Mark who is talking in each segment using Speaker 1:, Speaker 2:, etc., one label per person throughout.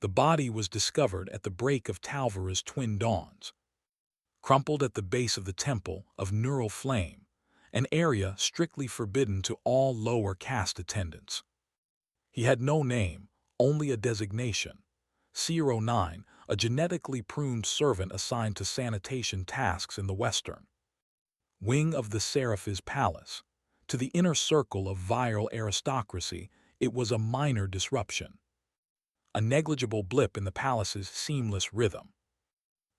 Speaker 1: The body was discovered at the break of Talvara's twin dawns, crumpled at the base of the Temple of Neural Flame, an area strictly forbidden to all lower caste attendants. He had no name, only a designation. C09, a genetically pruned servant assigned to sanitation tasks in the western wing of the Seraphis palace. To the inner circle of Virell aristocracy, it was a minor disruption, a negligible blip in the palace's seamless rhythm.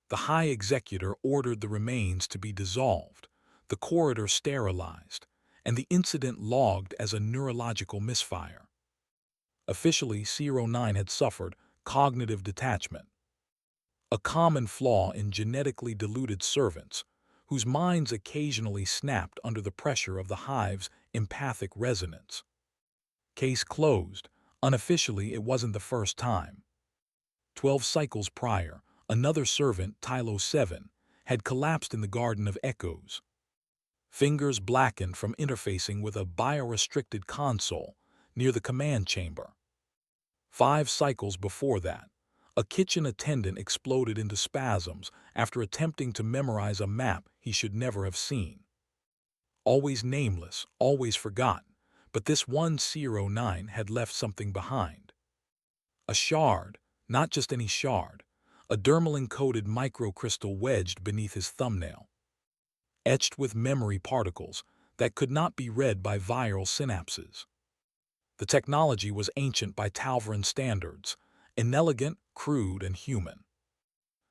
Speaker 1: The High Executor ordered the remains to be dissolved, the corridor sterilized, and the incident logged as a neurological misfire. Officially, C09 had suffered cognitive detachment, a common flaw in genetically diluted servants, whose minds occasionally snapped under the pressure of the hive's empathic resonance. Case closed. Unofficially, it wasn't the first time. 12 cycles prior, another servant, Tylo 7, had collapsed in the Garden of Echoes. Fingers blackened from interfacing with a biorestricted console near the command chamber. 5 cycles before that, a kitchen attendant exploded into spasms after attempting to memorize a map he should never have seen. Always nameless, always forgotten, but this one C09 had left something behind. A shard, not just any shard, a dermalin-coated microcrystal wedged beneath his thumbnail, etched with memory particles that could not be read by viral synapses. The technology was ancient by Talvaran standards, inelegant, crude, and human.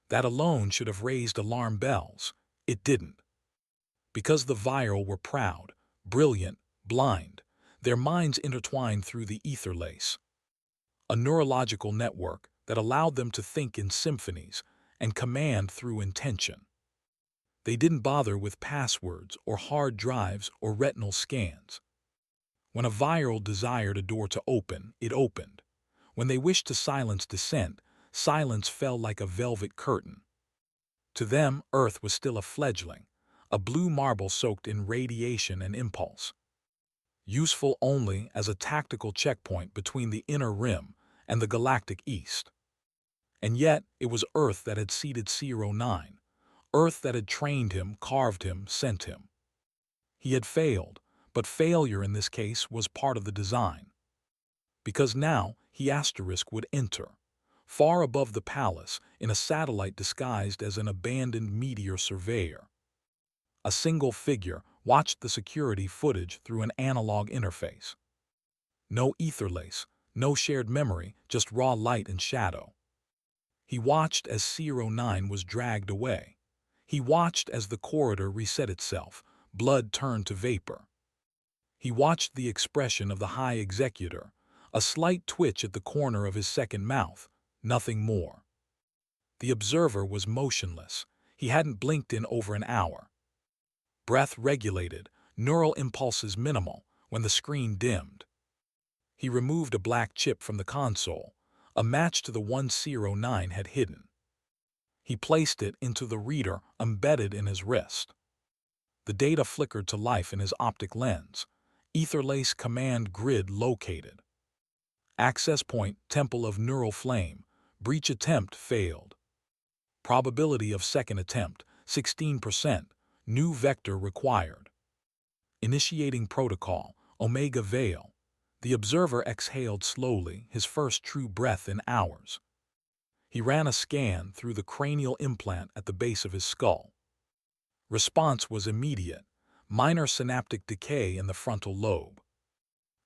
Speaker 1: That alone should have raised alarm bells. It didn't. Because the Virell were proud, brilliant, blind, their minds intertwined through the ether lace, a neurological network that allowed them to think in symphonies and command through intention. They didn't bother with passwords or hard drives or retinal scans. When a Virell desired a door to open, it opened. When they wished to silence dissent, silence fell like a velvet curtain. To them, Earth was still a fledgling, a blue marble soaked in radiation and impulse, useful only as a tactical checkpoint between the inner rim and the galactic east. And yet, it was Earth that had seeded C09, Earth that had trained him, carved him, sent him. He had failed, but failure in this case was part of the design. Because now, he would enter, far above the palace, in a satellite disguised as an abandoned meteor surveyor. A single figure watched the security footage through an analog interface. No ether lace, no shared memory, just raw light and shadow. He watched as C09 was dragged away. He watched as the corridor reset itself, blood turned to vapor. He watched the expression of the High Executor, a slight twitch at the corner of his second mouth, nothing more. The observer was motionless. He hadn't blinked in over an hour. Breath regulated, neural impulses minimal, when the screen dimmed. He removed a black chip from the console, a match to the one C09 had hidden. He placed it into the reader embedded in his wrist. The data flickered to life in his optic lens. Etherlace command grid located. Access point, Temple of Neural Flame. Breach attempt failed. Probability of second attempt, 16%. New vector required. Initiating protocol, Omega Veil. The observer exhaled slowly, his first true breath in hours. He ran a scan through the cranial implant at the base of his skull. Response was immediate. Minor synaptic decay in the frontal lobe.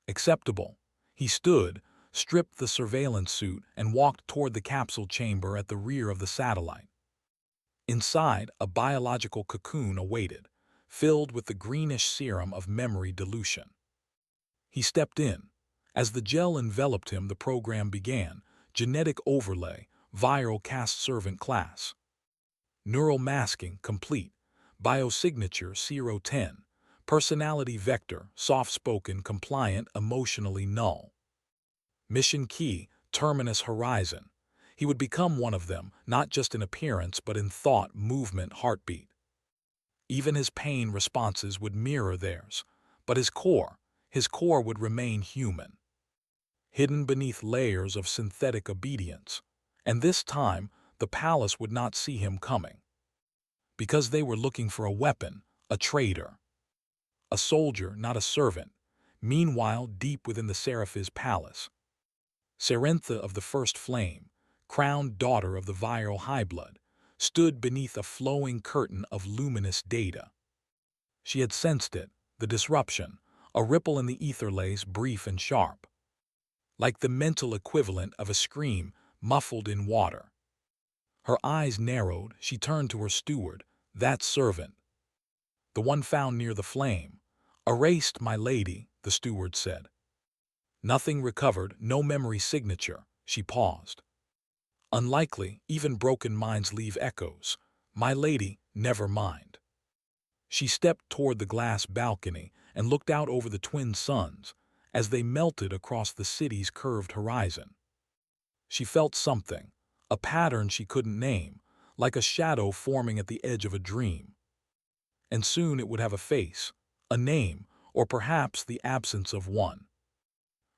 Speaker 1: Acceptable. He stood, stripped the surveillance suit, and walked toward the capsule chamber at the rear of the satellite. Inside, a biological cocoon awaited, filled with the greenish serum of memory dilution. He stepped in. As the gel enveloped him, the program began. Genetic overlay, Virell cast servant class. Neural masking complete. Biosignature 010. Personality vector, soft-spoken, compliant, emotionally null. Mission key, Terminus Horizon. He would become one of them, not just in appearance but in thought, movement, heartbeat. Even his pain responses would mirror theirs, but his core would remain human. Hidden beneath layers of synthetic obedience, And this time, the palace would not see him coming. Because they were looking for a weapon, a traitor. A soldier, not a servant. Meanwhile, deep within the Seraphis palace, Cerintha of the First Flame, crowned daughter of the Virell Highblood, stood beneath a flowing curtain of luminous data. She had sensed it, the disruption, a ripple in the ether lace brief and sharp, like the mental equivalent of a scream muffled in water. Her eyes narrowed, she turned to her steward, that servant, the one found near the flame. Erased, my lady, the steward said. Nothing recovered, no memory signature. She paused. Unlikely, even broken minds leave echoes. My lady, never mind. She stepped toward the glass balcony and looked out over the twin suns as they melted across the city's curved horizon. She felt something, a pattern she couldn't name, like a shadow forming at the edge of a dream. And soon it would have a face, a name, or perhaps the absence of one.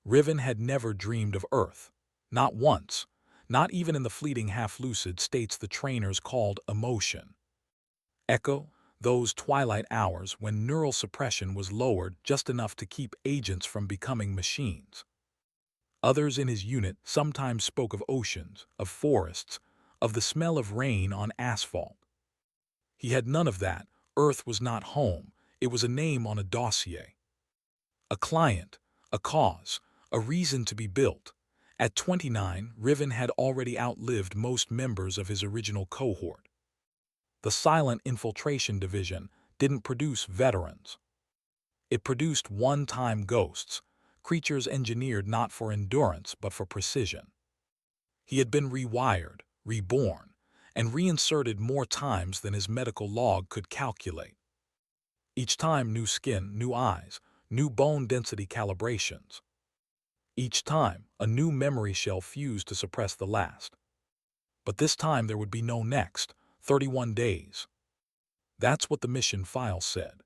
Speaker 1: Riven had never dreamed of Earth. Not once. Not even in the fleeting half-lucid states the trainers called emotion. Echo, those twilight hours when neural suppression was lowered just enough to keep agents from becoming machines. Others in his unit sometimes spoke of oceans, of forests, of the smell of rain on asphalt. He had none of that. Earth was not home. It was a name on a dossier. A client, a cause, a reason to be built. At 29, Riven had already outlived most members of his original cohort. The silent infiltration division didn't produce veterans. It produced one-time ghosts, creatures engineered not for endurance but for precision. He had been rewired, reborn, and reinserted more times than his medical log could calculate. Each time new skin, new eyes, new bone density calibrations. Each time a new memory shell fused to suppress the last. But this time there would be no next, 31 days. That's what the mission file said.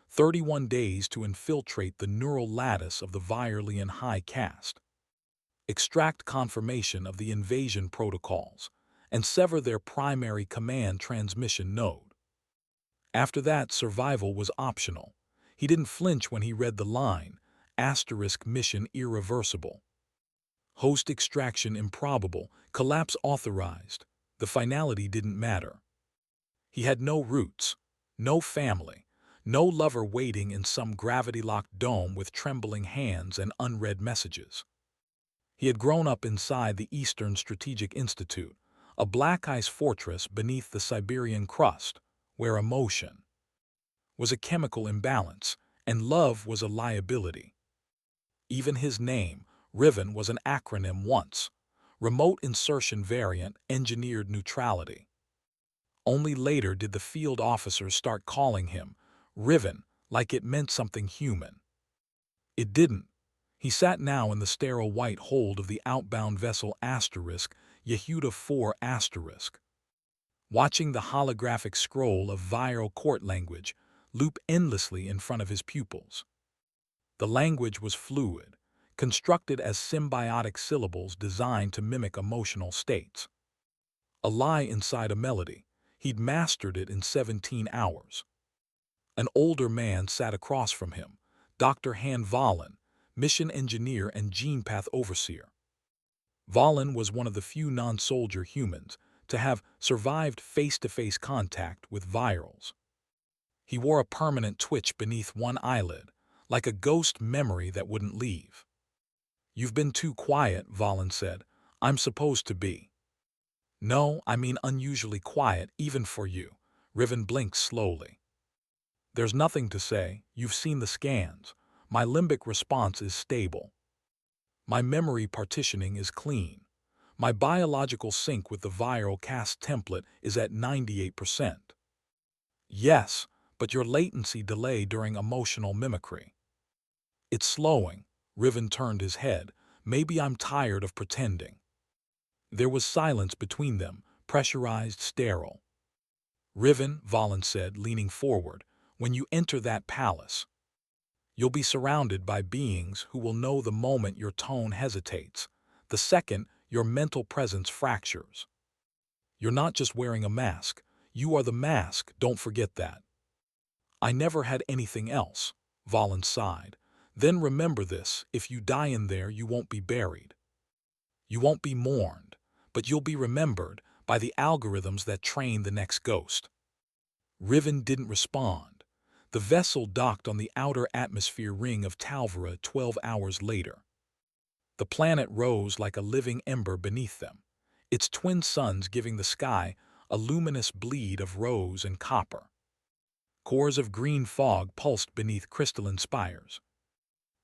Speaker 1: 31 days to infiltrate the neural lattice of the Virelian high caste, extract confirmation of the invasion protocols, and sever their primary command transmission node. After that, survival was optional. He didn't flinch when he read the line, *mission irreversible. Host extraction improbable, collapse authorized. The finality didn't matter. He had no roots, no family, no lover waiting in some gravity-locked dome with trembling hands and unread messages. He had grown up inside the Eastern Strategic Institute, a black ice fortress beneath the Siberian crust, where emotion was a chemical imbalance and love was a liability. Even his name, Riven, was an acronym once. Remote Insertion Variant Engineered Neutrality. Only later did the field officers start calling him Riven, like it meant something human. It didn't. He sat now in the sterile white hold of the outbound vessel Yehuda 4 *, watching the holographic scroll of Virell court language loop endlessly in front of his pupils. The language was fluid, constructed as symbiotic syllables designed to mimic emotional states. A lie inside a melody. He'd mastered it in 17 hours. An older man sat across from him, Dr. Han Valen, mission engineer and gene path overseer. Valen was one of the few non-soldier humans to have survived face-to-face contact with Virels. He wore a permanent twitch beneath one eyelid, like a ghost memory that wouldn't leave. "You've been too quiet," Valen said. "I'm supposed to be." "No, I mean unusually quiet, even for you." Riven blinked slowly. "There's nothing to say. You've seen the scans. My limbic response is stable. My memory partitioning is clean. My biological sync with the Virell caste template is at 98%. Yes, but your latency delay during emotional mimicry. It's slowing." Riven turned his head. "Maybe I'm tired of pretending." There was silence between them, pressurized, sterile. "Riven," Valen said, leaning forward, "when you enter that palace, you'll be surrounded by beings who will know the moment your tone hesitates, the second your mental presence fractures. You're not just wearing a mask, you are the mask, don't forget that. I never had anything else, Valen sighed. Then remember this, if you die in there you won't be buried. You won't be mourned, but you'll be remembered by the algorithms that train the next ghost. Riven didn't respond. The vessel docked on the outer atmosphere ring of Talvera 12 hours later. The planet rose like a living ember beneath them, its twin suns giving the sky a luminous bleed of rose and copper. Cores of green fog pulsed beneath crystalline spires.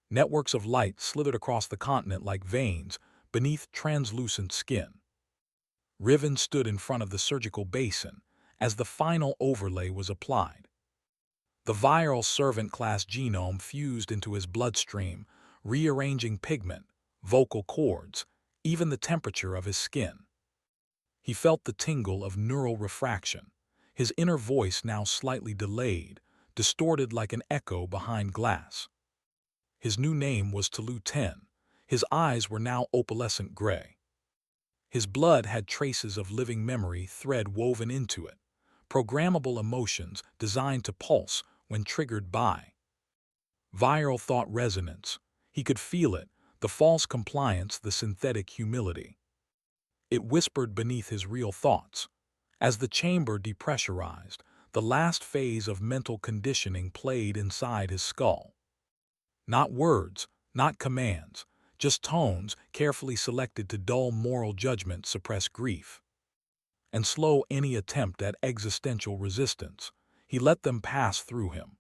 Speaker 1: Networks of light slithered across the continent like veins beneath translucent skin. Riven stood in front of the surgical basin as the final overlay was applied. The Virell servant-class genome fused into his bloodstream, rearranging pigment, vocal cords, even the temperature of his skin. He felt the tingle of neural refraction, his inner voice now slightly delayed, distorted like an echo behind glass. His new name was Tulu 10. His eyes were now opalescent gray. His blood had traces of living memory thread woven into it, programmable emotions designed to pulse when triggered by. Virell thought resonance. He could feel it, the false compliance, the synthetic humility. It whispered beneath his real thoughts. As the chamber depressurized, the last phase of mental conditioning played inside his skull. Not words, not commands, just tones carefully selected to dull moral judgment, suppress grief, and slow any attempt at existential resistance. He let them pass through him.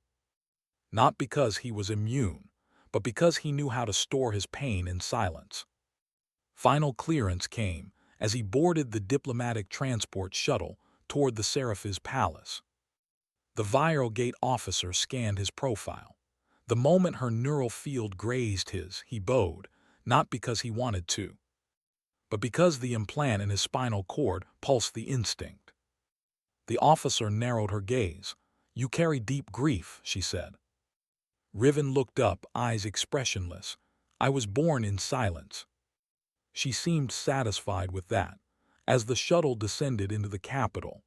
Speaker 1: Not because he was immune, but because he knew how to store his pain in silence. Final clearance came as he boarded the diplomatic transport shuttle toward the Seraphis palace. The Virell gate officer scanned his profile. The moment her neural field grazed his, he bowed, not because he wanted to, but because the implant in his spinal cord pulsed the instinct. The officer narrowed her gaze. "You carry deep grief," she said. Riven looked up, eyes expressionless. "I was born in silence." She seemed satisfied with that, as the shuttle descended into the capital.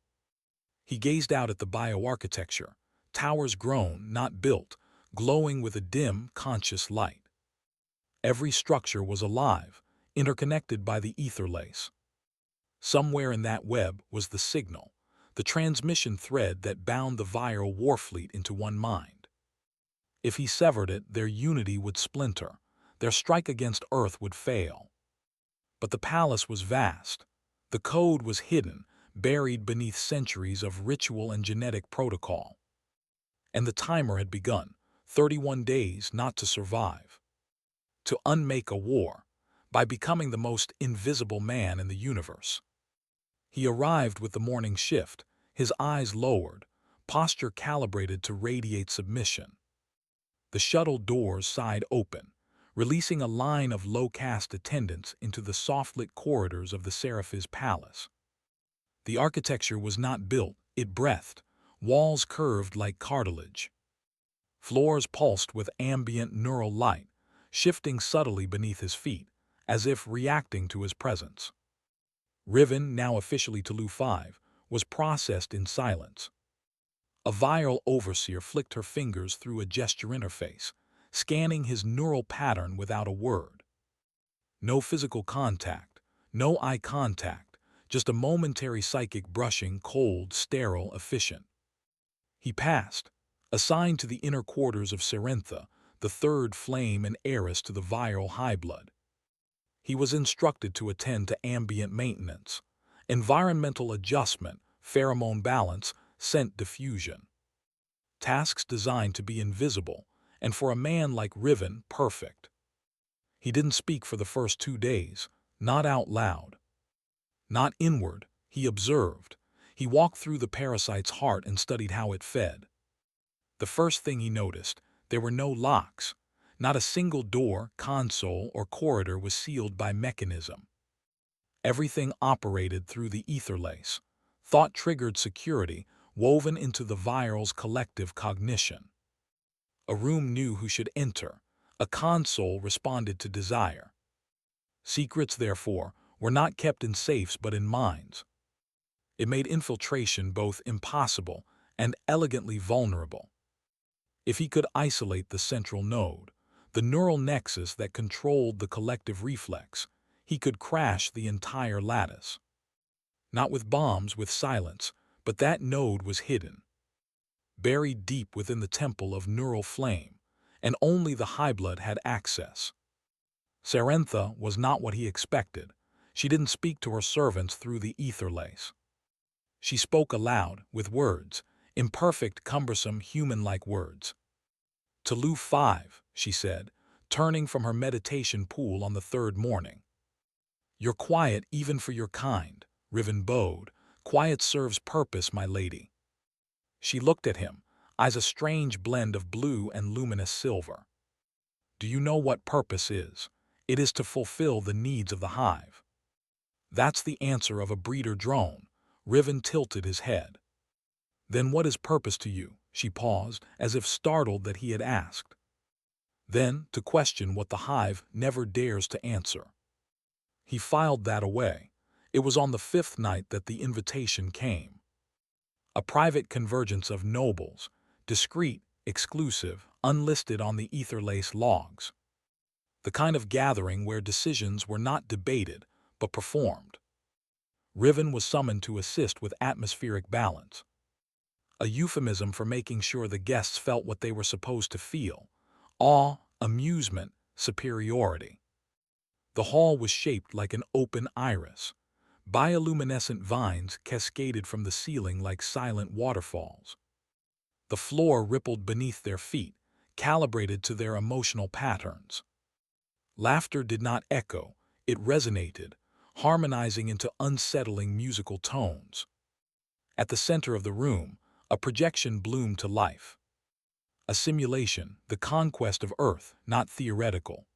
Speaker 1: He gazed out at the bioarchitecture, towers grown, not built, glowing with a dim, conscious light. Every structure was alive, interconnected by the ether lace. Somewhere in that web was the signal, the transmission thread that bound the Virell warfleet into one mind. If he severed it, their unity would splinter, their strike against Earth would fail. But the palace was vast. The code was hidden, buried beneath centuries of ritual and genetic protocol. And the timer had begun, 31 days not to survive. To unmake a war, by becoming the most invisible man in the universe. He arrived with the morning shift, his eyes lowered, posture calibrated to radiate submission. The shuttle doors sighed open, releasing a line of low-caste attendants into the soft-lit corridors of the Seraphis palace. The architecture was not built, it breathed, walls curved like cartilage. Floors pulsed with ambient neural light, shifting subtly beneath his feet, as if reacting to his presence. Riven, now officially Tulu 5, was processed in silence. A Virell overseer flicked her fingers through a gesture interface, scanning his neural pattern without a word. No physical contact, no eye contact, just a momentary psychic brushing, cold, sterile, efficient. He passed, assigned to the inner quarters of Serentha, the third flame and heiress to the Virell high blood. He was instructed to attend to ambient maintenance, environmental adjustment, pheromone balance, scent diffusion. Tasks designed to be invisible, and for a man like Riven, perfect. He didn't speak for the first 2 days, not out loud. Not inward, he observed. He walked through the parasite's heart and studied how it fed. The first thing he noticed, there were no locks. Not a single door, console, or corridor was sealed by mechanism. Everything operated through the ether lace, thought-triggered security woven into the Virell's collective cognition. A room knew who should enter. A console responded to desire. Secrets, therefore, were not kept in safes but in mines. It made infiltration both impossible and elegantly vulnerable. If he could isolate the central node, the neural nexus that controlled the collective reflex, he could crash the entire lattice. Not with bombs, with silence, but that node was hidden, buried deep within the temple of neural flame, and only the highblood had access. Serentha was not what he expected. She didn't speak to her servants through the ether lace. She spoke aloud, with words, imperfect, cumbersome, human-like words. "Telu 5, she said, turning from her meditation pool on the third morning. "You're quiet even for your kind," Riven bowed. "Quiet serves purpose, my lady." She looked at him, eyes a strange blend of blue and luminous silver. "Do you know what purpose is? It is to fulfill the needs of the hive." "That's the answer of a breeder drone." Riven tilted his head. "Then what is purpose to you?" She paused, as if startled that he had asked. "Then, to question what the hive never dares to answer." He filed that away. It was on the fifth night that the invitation came. A private convergence of nobles, discreet, exclusive, unlisted on the ether-lace logs. The kind of gathering where decisions were not debated, but performed. Riven was summoned to assist with atmospheric balance. A euphemism for making sure the guests felt what they were supposed to feel: awe, amusement, superiority. The hall was shaped like an open iris. Bioluminescent vines cascaded from the ceiling like silent waterfalls. The floor rippled beneath their feet, calibrated to their emotional patterns. Laughter did not echo, it resonated, harmonizing into unsettling musical tones. At the center of the room, a projection bloomed to life. A simulation, the conquest of Earth, not theoretical.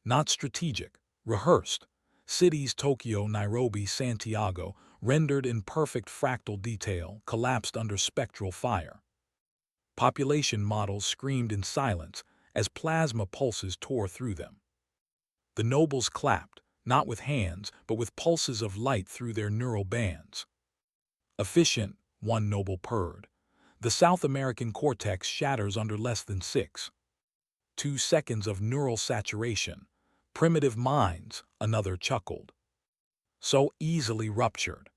Speaker 1: Not strategic, rehearsed. Cities Tokyo, Nairobi, Santiago, rendered in perfect fractal detail, collapsed under spectral fire. Population models screamed in silence as plasma pulses tore through them. The nobles clapped, not with hands, but with pulses of light through their neural bands. "Efficient," one noble purred. "The South American cortex shatters under less than 2 seconds of neural saturation. Primitive minds," another chuckled. "So easily ruptured."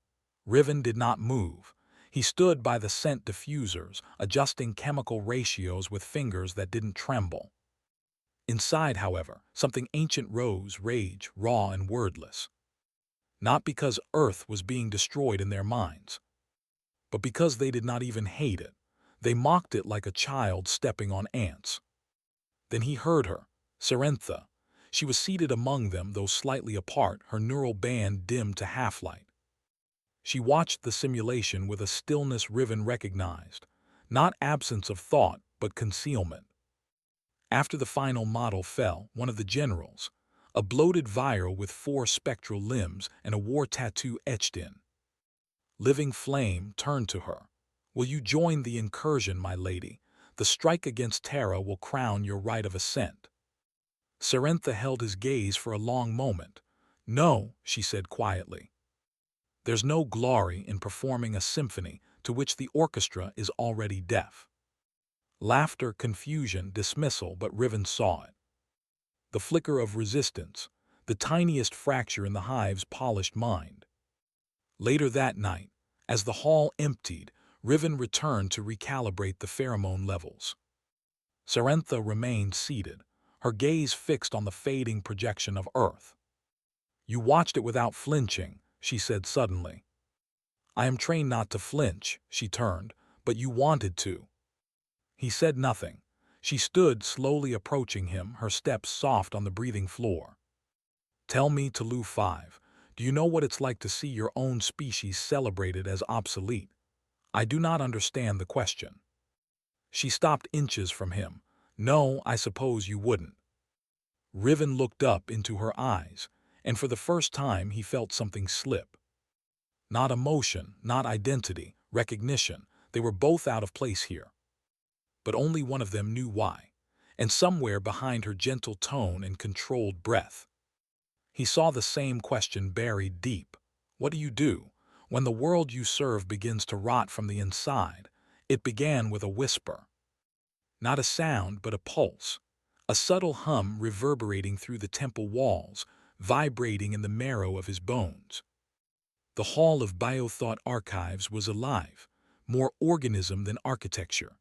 Speaker 1: Riven did not move. He stood by the scent diffusers, adjusting chemical ratios with fingers that didn't tremble. Inside, however, something ancient rose, rage, raw and wordless. Not because Earth was being destroyed in their minds, but because they did not even hate it. They mocked it like a child stepping on ants. Then he heard her, Serentha. She was seated among them, though slightly apart, her neural band dimmed to half-light. She watched the simulation with a stillness Riven recognized, not absence of thought, but concealment. After the final model fell, one of the generals, a bloated Virell with 4 spectral limbs and a war tattoo etched in. Living flame, turned to her. "Will you join the incursion, my lady? The strike against Terra will crown your right of ascent." Serentha held his gaze for a long moment. "No," she said quietly. "There's no glory in performing a symphony to which the orchestra is already deaf." Laughter, confusion, dismissal, but Riven saw it. The flicker of resistance, the tiniest fracture in the hive's polished mind. Later that night, as the hall emptied, Riven returned to recalibrate the pheromone levels. Serentha remained seated, her gaze fixed on the fading projection of Earth. "You watched it without flinching," she said suddenly. "I am trained not to flinch," she turned, "but you wanted to." He said nothing. She stood, slowly approaching him, her steps soft on the breathing floor. "Tell me, Telu 5, do you know what it's like to see your own species celebrated as obsolete?" "I do not understand the question." She stopped inches from him. "No, I suppose you wouldn't." Riven looked up into her eyes, and for the first time he felt something slip. Not emotion, not identity, recognition. They were both out of place here. But only one of them knew why, and somewhere behind her gentle tone and controlled breath, He saw the same question buried deep. What do you do when the world you serve begins to rot from the inside? It began with a whisper. Not a sound, but a pulse. A subtle hum reverberating through the temple walls, vibrating in the marrow of his bones. The hall of Biothought archives was alive, more organism than architecture.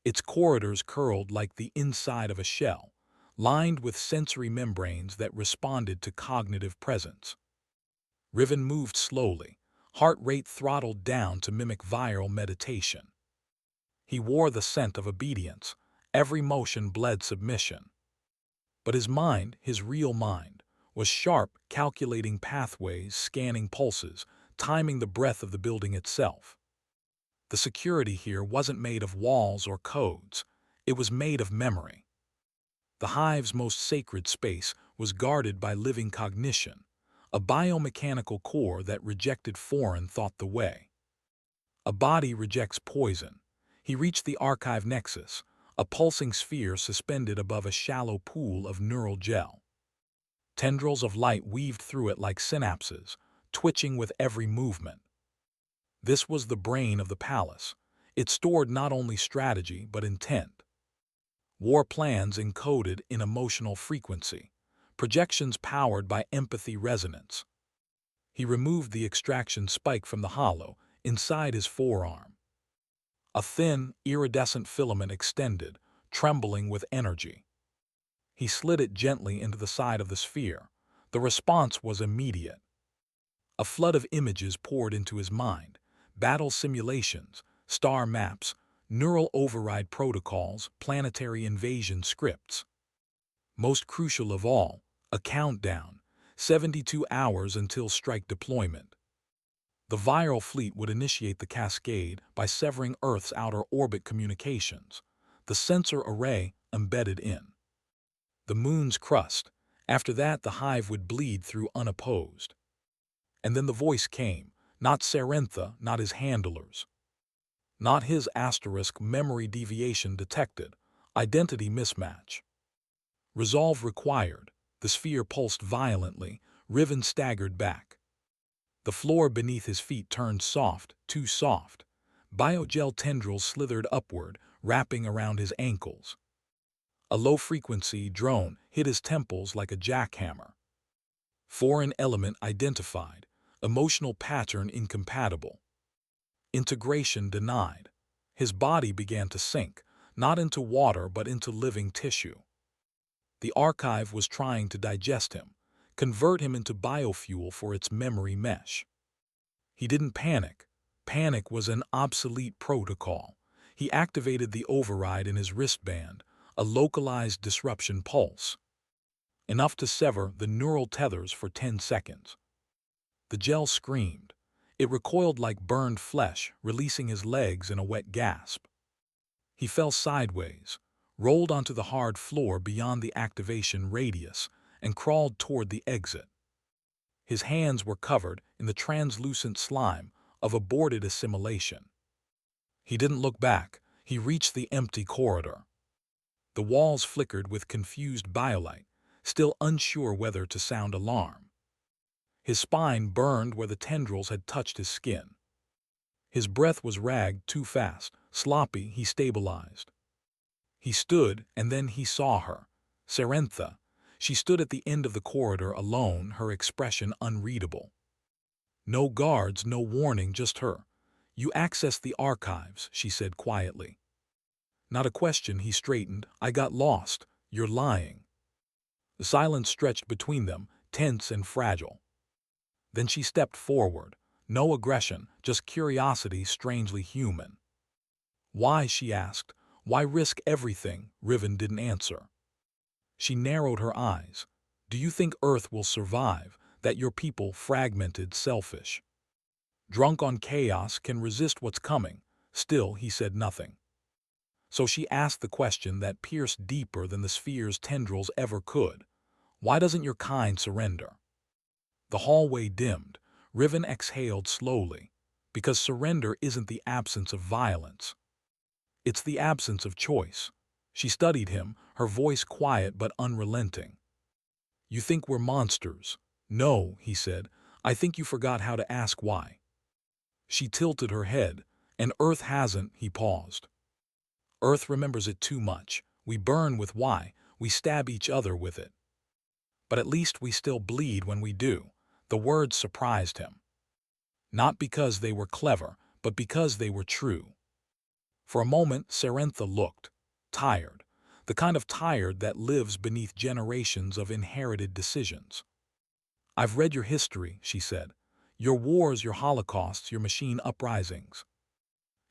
Speaker 1: Its corridors curled like the inside of a shell, lined with sensory membranes that responded to cognitive presence. Riven moved slowly, heart rate throttled down to mimic Virell meditation. He wore the scent of obedience, every motion bled submission. But his mind, his real mind, was sharp, calculating pathways, scanning pulses, timing the breath of the building itself. The security here wasn't made of walls or codes. It was made of memory. The hive's most sacred space was guarded by living cognition, a biomechanical core that rejected foreign thought the way. A body rejects poison. He reached the archive nexus, a pulsing sphere suspended above a shallow pool of neural gel. Tendrils of light weaved through it like synapses, twitching with every movement. This was the brain of the palace. It stored not only strategy but intent. War plans encoded in emotional frequency, projections powered by empathy resonance. He removed the extraction spike from the hollow inside his forearm. A thin, iridescent filament extended, trembling with energy. He slid it gently into the side of the sphere. The response was immediate. A flood of images poured into his mind, battle simulations, star maps, neural override protocols, planetary invasion scripts. Most crucial of all, a countdown, 72 hours until strike deployment. The Virell fleet would initiate the cascade by severing Earth's outer orbit communications, the sensor array embedded in the moon's crust. After that, the hive would bleed through unopposed. And then the voice came, not Serentha, not his handlers. Not his asterisk memory deviation detected, identity mismatch. Resolve required. The sphere pulsed violently, Riven staggered back. The floor beneath his feet turned soft, too soft. Biogel tendrils slithered upward, wrapping around his ankles. A low-frequency drone hit his temples like a jackhammer. Foreign element identified, emotional pattern incompatible. Integration denied. His body began to sink, not into water but into living tissue. The archive was trying to digest him, convert him into biofuel for its memory mesh. He didn't panic. Panic was an obsolete protocol. He activated the override in his wristband, a localized disruption pulse. Enough to sever the neural tethers for 10 seconds. The gel screamed. It recoiled like burned flesh, releasing his legs in a wet gasp. He fell sideways, rolled onto the hard floor beyond the activation radius, and crawled toward the exit. His hands were covered in the translucent slime of aborted assimilation. He didn't look back. He reached the empty corridor. The walls flickered with confused biolight, still unsure whether to sound alarm. His spine burned where the tendrils had touched his skin. His breath was ragged too fast, sloppy. He stabilized. He stood, and then he saw her. Serentha. She stood at the end of the corridor alone, her expression unreadable. No guards, no warning, just her. You access the archives, she said quietly. Not a question. He straightened. I got lost. You're lying. The silence stretched between them, tense and fragile. Then she stepped forward. No aggression, just curiosity strangely human. Why, she asked. Why risk everything? Riven didn't answer. She narrowed her eyes. Do you think Earth will survive, that your people, fragmented, selfish, drunk on chaos, can resist what's coming? Still, he said nothing. So she asked the question that pierced deeper than the sphere's tendrils ever could. Why doesn't your kind surrender? The hallway dimmed. Riven exhaled slowly. Because surrender isn't the absence of violence. It's the absence of choice. She studied him, her voice quiet but unrelenting. You think we're monsters. No, he said. I think you forgot how to ask why. She tilted her head. And Earth hasn't, he paused. Earth remembers it too much. We burn with why. We stab each other with it. But at least we still bleed when we do. The words surprised him. Not because they were clever, but because they were true. For a moment, Seraphis looked tired, the kind of tired that lives beneath generations of inherited decisions. I've read your history, she said. Your wars, your holocausts, your machine uprisings.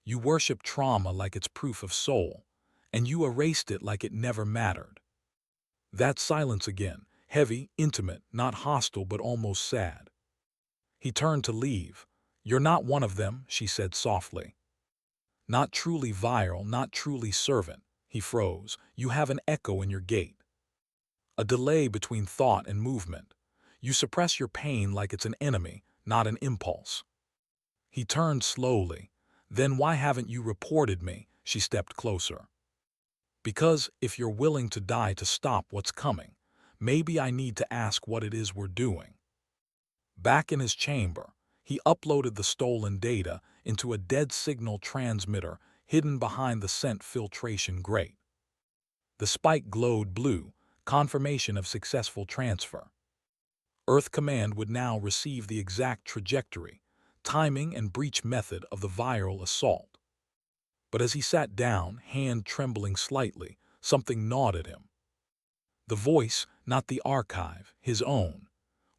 Speaker 1: You worship trauma like it's proof of soul, and you erased it like it never mattered. That silence again, heavy, intimate, not hostile but almost sad. He turned to leave. You're not one of them, she said softly. Not truly Virell, not truly servant. He froze. You have an echo in your gait. A delay between thought and movement. You suppress your pain like it's an enemy, not an impulse. He turned slowly. Then why haven't you reported me? She stepped closer. Because if you're willing to die to stop what's coming, maybe I need to ask what it is we're doing. Back in his chamber, he uploaded the stolen data into a dead signal transmitter hidden behind the scent filtration grate. The spike glowed blue, confirmation of successful transfer. Earth Command would now receive the exact trajectory, timing and breach method of the Virell assault. But as he sat down, hand trembling slightly, something gnawed at him. The voice, not the archive, his own.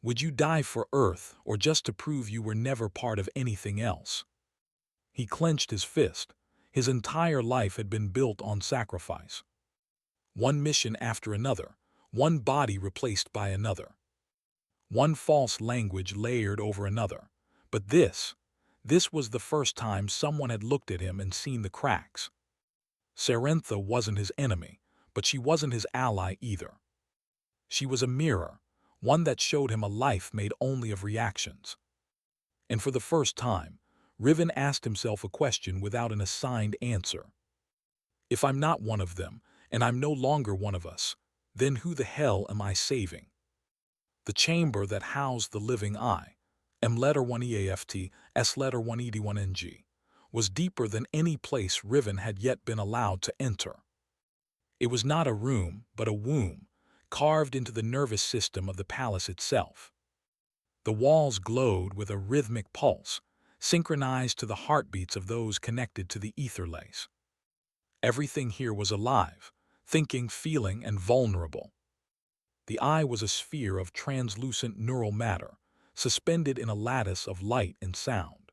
Speaker 1: Would you die for Earth or just to prove you were never part of anything else? He clenched his fist. His entire life had been built on sacrifice. One mission after another, one body replaced by another. One false language layered over another. But this was the first time someone had looked at him and seen the cracks. Seraphis wasn't his enemy, but she wasn't his ally either. She was a mirror, one that showed him a life made only of reactions. And for the first time, Riven asked himself a question without an assigned answer. If I'm not one of them, and I'm no longer one of us, then who the hell am I saving? The chamber that housed the living eye, M letter 1 EAFT, S letter 1 ED1 NG, was deeper than any place Riven had yet been allowed to enter. It was not a room, but a womb, carved into the nervous system of the palace itself. The walls glowed with a rhythmic pulse, synchronized to the heartbeats of those connected to the ether lace. Everything here was alive, thinking, feeling, and vulnerable. The eye was a sphere of translucent neural matter, suspended in a lattice of light and sound.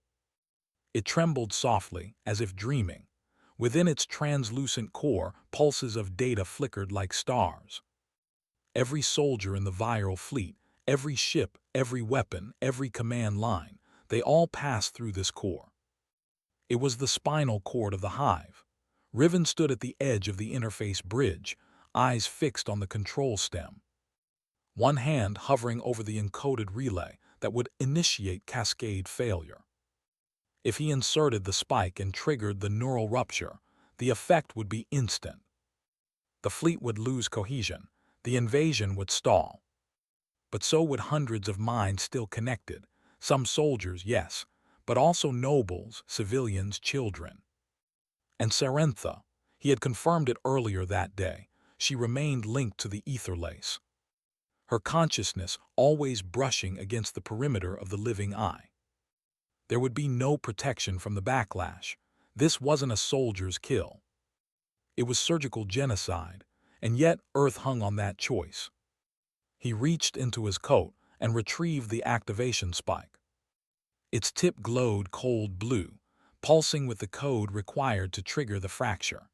Speaker 1: It trembled softly, as if dreaming. Within its translucent core, pulses of data flickered like stars. Every soldier in the Virell fleet, every ship, every weapon, every command line, they all passed through this core. It was the spinal cord of the hive. Riven stood at the edge of the interface bridge, eyes fixed on the control stem. One hand hovering over the encoded relay that would initiate cascade failure. If he inserted the spike and triggered the neural rupture, the effect would be instant. The fleet would lose cohesion, the invasion would stall. But so would hundreds of minds still connected, some soldiers, yes, but also nobles, civilians, children. And Seraphis, he had confirmed it earlier that day, she remained linked to the ether lace. Her consciousness always brushing against the perimeter of the living eye. There would be no protection from the backlash. This wasn't a soldier's kill. It was surgical genocide, and yet Earth hung on that choice. He reached into his coat and retrieved the activation spike. Its tip glowed cold blue, pulsing with the code required to trigger the fracture.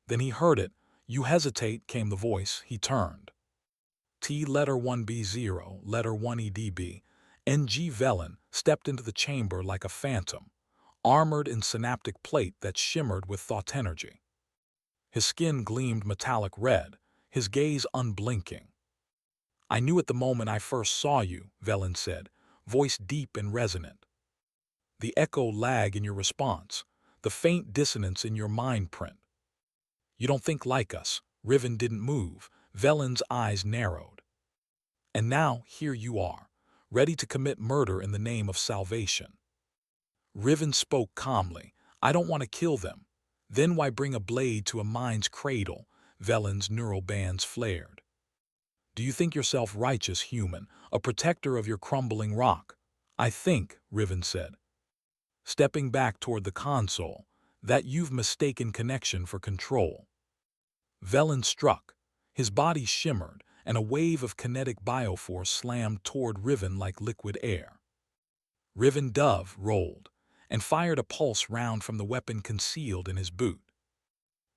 Speaker 1: Then he heard it. You hesitate, came the voice. He turned. T letter 1B0, letter 1EDB, NG Velen stepped into the chamber like a phantom, armored in synaptic plate that shimmered with thought energy. His skin gleamed metallic red, his gaze unblinking. I knew at the moment I first saw you, Velen said, voice deep and resonant. The echo lag in your response, the faint dissonance in your mind print. You don't think like us. Riven didn't move. Velen's eyes narrowed. And now here you are, ready to commit murder in the name of salvation. Riven spoke calmly. I don't want to kill them. Then why bring a blade to a mind's cradle? Velen's neural bands flared. Do you think yourself righteous, human, a protector of your crumbling rock? I think, Riven said, stepping back toward the console, that you've mistaken connection for control. Velen struck. His body shimmered, and a wave of kinetic bioforce slammed toward Riven like liquid air. Riven Dove rolled, and fired a pulse round from the weapon concealed in his boot.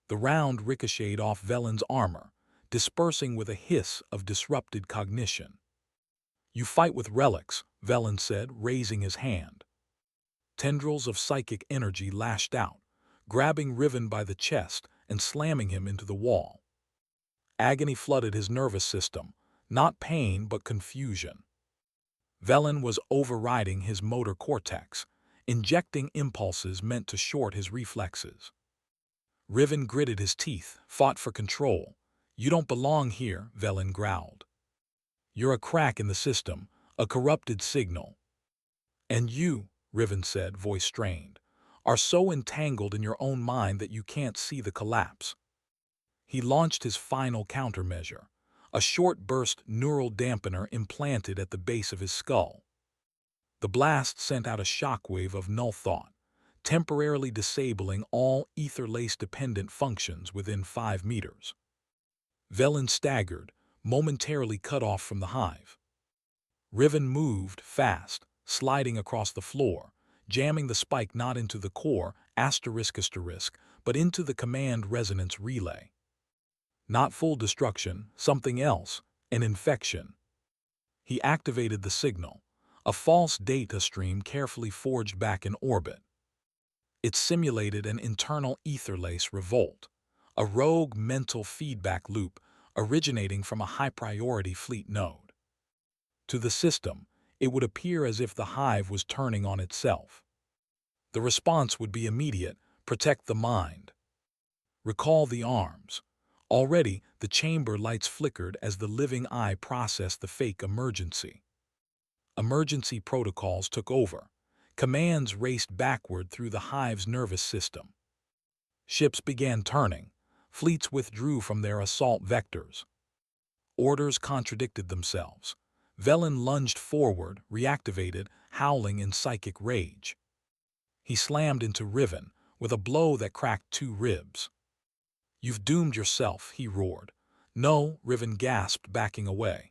Speaker 1: The round ricocheted off Velen's armor, dispersing with a hiss of disrupted cognition. You fight with relics, Velen said, raising his hand. Tendrils of psychic energy lashed out, grabbing Riven by the chest and slamming him into the wall. Agony flooded his nervous system, not pain but confusion. Velen was overriding his motor cortex, injecting impulses meant to short his reflexes. Riven gritted his teeth, fought for control. You don't belong here, Velen growled. You're a crack in the system, a corrupted signal. And you, Riven said, voice strained, are so entangled in your own mind that you can't see the collapse. He launched his final countermeasure, a short-burst neural dampener implanted at the base of his skull. The blast sent out a shockwave of null thought, temporarily disabling all ether-lace-dependent functions within 5 meters. Velen staggered, momentarily cut off from the hive. Riven moved fast, sliding across the floor, jamming the spike not into the core, but into the command resonance relay. Not full destruction, something else, an infection. He activated the signal, a false data stream carefully forged back in orbit. It simulated an internal etherlace revolt, a rogue mental feedback loop originating from a high-priority fleet node. To the system, it would appear as if the hive was turning on itself. The response would be immediate: protect the mind. Recall the arms. Already, the chamber lights flickered as the living eye processed the fake emergency. Emergency protocols took over. Commands raced backward through the hive's nervous system. Ships began turning. Fleets withdrew from their assault vectors. Orders contradicted themselves. Velen lunged forward, reactivated, howling in psychic rage. He slammed into Riven with a blow that cracked 2 ribs. You've doomed yourself, he roared. No, Riven gasped, backing away.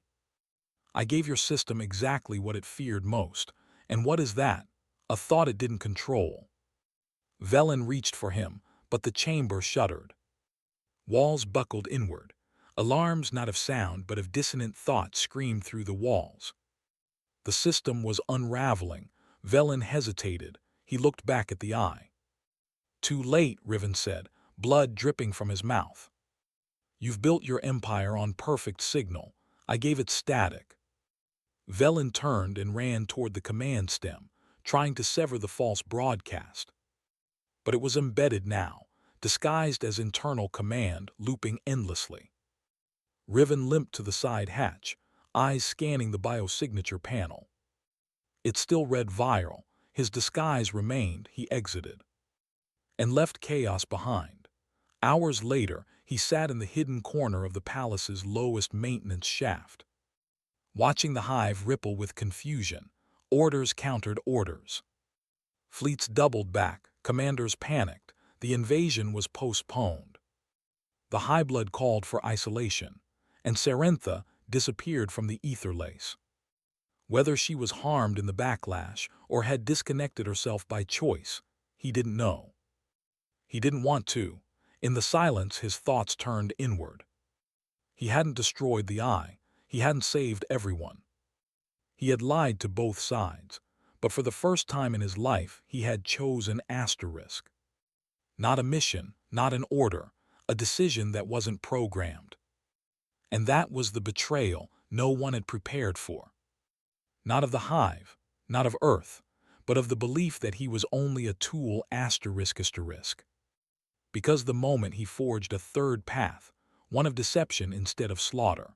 Speaker 1: I gave your system exactly what it feared most. And what is that? A thought it didn't control. Velen reached for him, but the chamber shuddered. Walls buckled inward. Alarms not of sound but of dissonant thought screamed through the walls. The system was unraveling. Velen hesitated. He looked back at the eye. Too late, Riven said, blood dripping from his mouth. You've built your empire on perfect signal. I gave it static. Velen turned and ran toward the command stem, trying to sever the false broadcast. But it was embedded now, disguised as internal command, looping endlessly. Riven limped to the side hatch, eyes scanning the biosignature panel. It still read Virell. His disguise remained. He exited and left chaos behind. Hours later, he sat in the hidden corner of the palace's lowest maintenance shaft, watching the hive ripple with confusion. Orders countered orders. Fleets doubled back, commanders panicked. The invasion was postponed. The High Blood called for isolation, and Serentha disappeared from the etherlace. Whether she was harmed in the backlash or had disconnected herself by choice, he didn't know. He didn't want to. In the silence, his thoughts turned inward. He hadn't destroyed the eye. He hadn't saved everyone. He had lied to both sides, but for the first time in his life, he had chosen asterisk. Not a mission, not an order, a decision that wasn't programmed. And that was the betrayal no one had prepared for. Not of the hive, not of Earth, but of the belief that he was only a tool asterisk. Because the moment he forged a third path, one of deception instead of slaughter.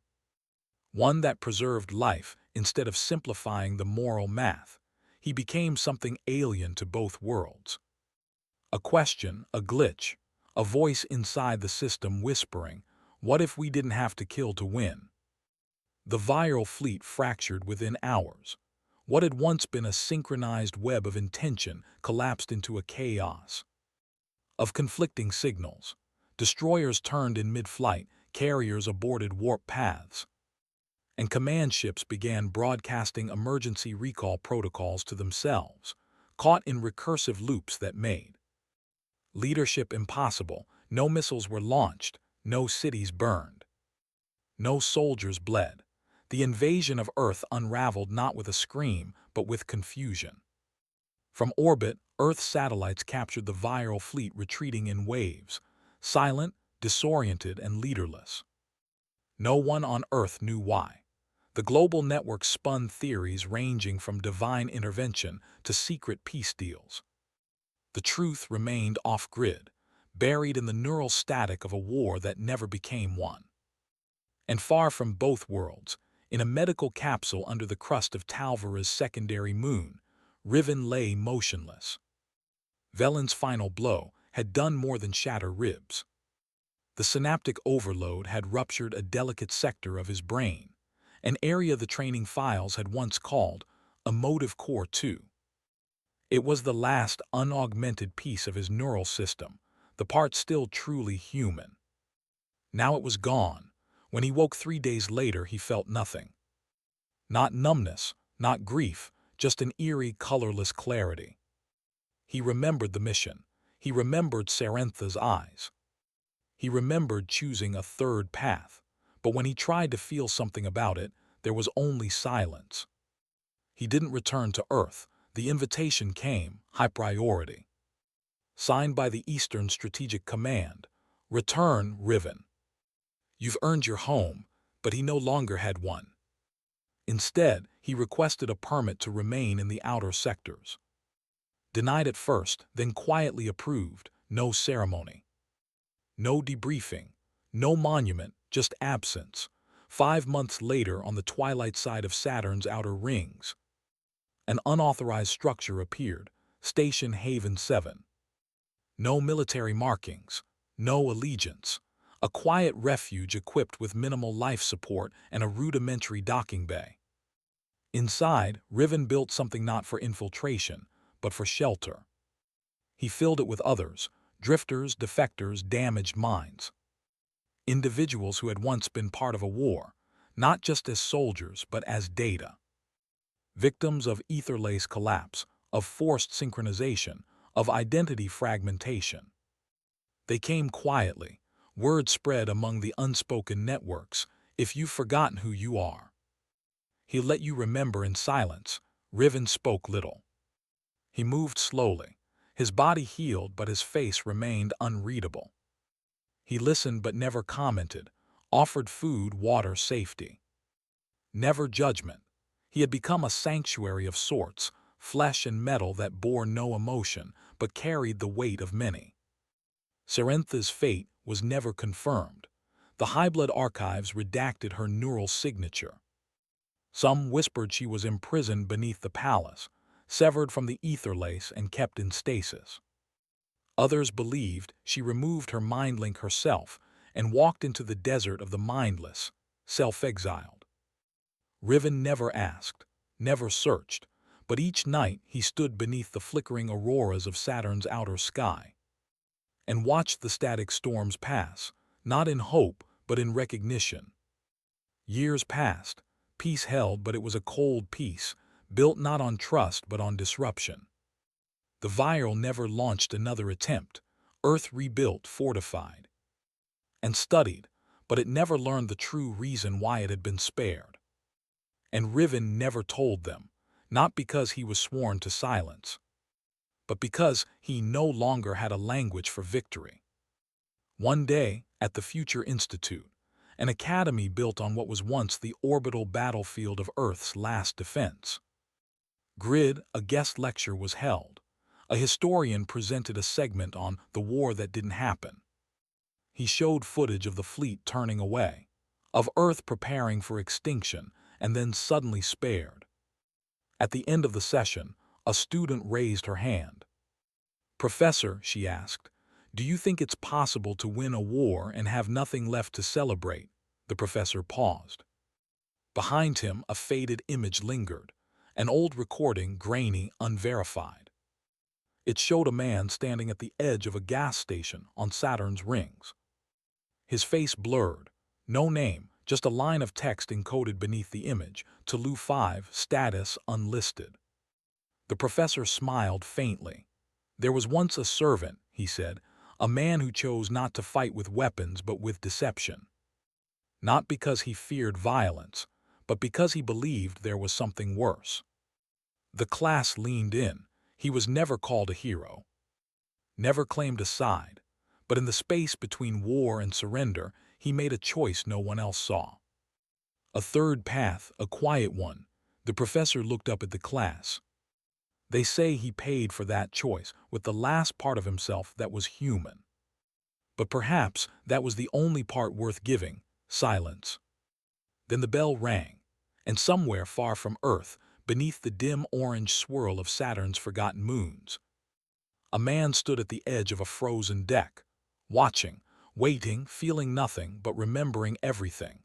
Speaker 1: one that preserved life instead of simplifying the moral math. He became something alien to both worlds. A question, a glitch, a voice inside the system whispering, "What if we didn't have to kill to win?" The Virell fleet fractured within hours. What had once been a synchronized web of intention collapsed into a chaos of conflicting signals. Destroyers turned in mid-flight, carriers aborted warp paths, and command ships began broadcasting emergency recall protocols to themselves, caught in recursive loops that made leadership impossible. No missiles were launched, no cities burned, no soldiers bled. The invasion of Earth unraveled not with a scream, but with confusion. From orbit, Earth's satellites captured the Virell fleet retreating in waves, silent, disoriented, and leaderless. No one on Earth knew why. The global network spun theories ranging from divine intervention to secret peace deals. The truth remained off-grid, buried in the neural static of a war that never became one. And far from both worlds, in a medical capsule under the crust of Talvara's secondary moon, Riven lay motionless. Velen's final blow had done more than shatter ribs. The synaptic overload had ruptured a delicate sector of his brain, an area the training files had once called a motive core 2. It was the last unaugmented piece of his neural system, the part still truly human. Now it was gone. When he woke 3 days later, he felt nothing. Not numbness, not grief, just an eerie, colorless clarity. He remembered the mission. He remembered Serentha's eyes. He remembered choosing a third path, but when he tried to feel something about it, there was only silence. He didn't return to Earth. The invitation came, high priority. Signed by the Eastern Strategic Command, "Return, Riven. You've earned your home," but he no longer had one. Instead, he requested a permit to remain in the outer sectors. Denied at first, then quietly approved, no ceremony. No debriefing, no monument, just absence. 5 months later, on the twilight side of Saturn's outer rings, an unauthorized structure appeared, Station Haven 7. No military markings, no allegiance. A quiet refuge equipped with minimal life support and a rudimentary docking bay. Inside, Riven built something not for infiltration, but for shelter. He filled it with others, drifters, defectors, damaged minds. Individuals who had once been part of a war, not just as soldiers, but as data. Victims of ether-lace collapse, of forced synchronization, of identity fragmentation. They came quietly. Word spread among the unspoken networks, "If you've forgotten who you are, he'll let you remember in silence." Riven spoke little. He moved slowly. His body healed, but his face remained unreadable. He listened but never commented, offered food, water, safety. Never judgment. He had become a sanctuary of sorts, flesh and metal that bore no emotion, but carried the weight of many. Serentha's fate was never confirmed. The Highblood archives redacted her neural signature. Some whispered she was imprisoned beneath the palace, severed from the ether lace and kept in stasis. Others believed she removed her mind link herself and walked into the desert of the mindless, self-exiled. Riven never asked, never searched, but each night he stood beneath the flickering auroras of Saturn's outer sky and watched the static storms pass, not in hope, but in recognition. Years passed, peace held, but it was a cold peace, built not on trust but on disruption. The Virell never launched another attempt. Earth rebuilt, fortified, and studied, but it never learned the true reason why it had been spared. And Riven never told them, not because he was sworn to silence, but because he no longer had a language for victory. One day, at the Future Institute, an academy built on what was once the orbital battlefield of Earth's last defense. Grid, a guest lecture was held. A historian presented a segment on the war that didn't happen. He showed footage of the fleet turning away, of Earth preparing for extinction and then suddenly spared. At the end of the session, a student raised her hand. "Professor," she asked, "do you think it's possible to win a war and have nothing left to celebrate?" The professor paused. Behind him, a faded image lingered, an old recording, grainy, unverified. It showed a man standing at the edge of a gas station on Saturn's rings. His face blurred, no name, just a line of text encoded beneath the image, Tulu 5, status unlisted. The professor smiled faintly. "There was once a servant," he said, "a man who chose not to fight with weapons but with deception. Not because he feared violence, but because he believed there was something worse." The class leaned in. He was never called a hero, never claimed a side, but in the space between war and surrender, he made a choice no one else saw. A third path, a quiet one. The professor looked up at the class. "They say he paid for that choice with the last part of himself that was human. But perhaps that was the only part worth giving, silence." Then the bell rang, and somewhere far from Earth, beneath the dim orange swirl of Saturn's forgotten moons, a man stood at the edge of a frozen deck, watching, waiting, feeling nothing but remembering everything.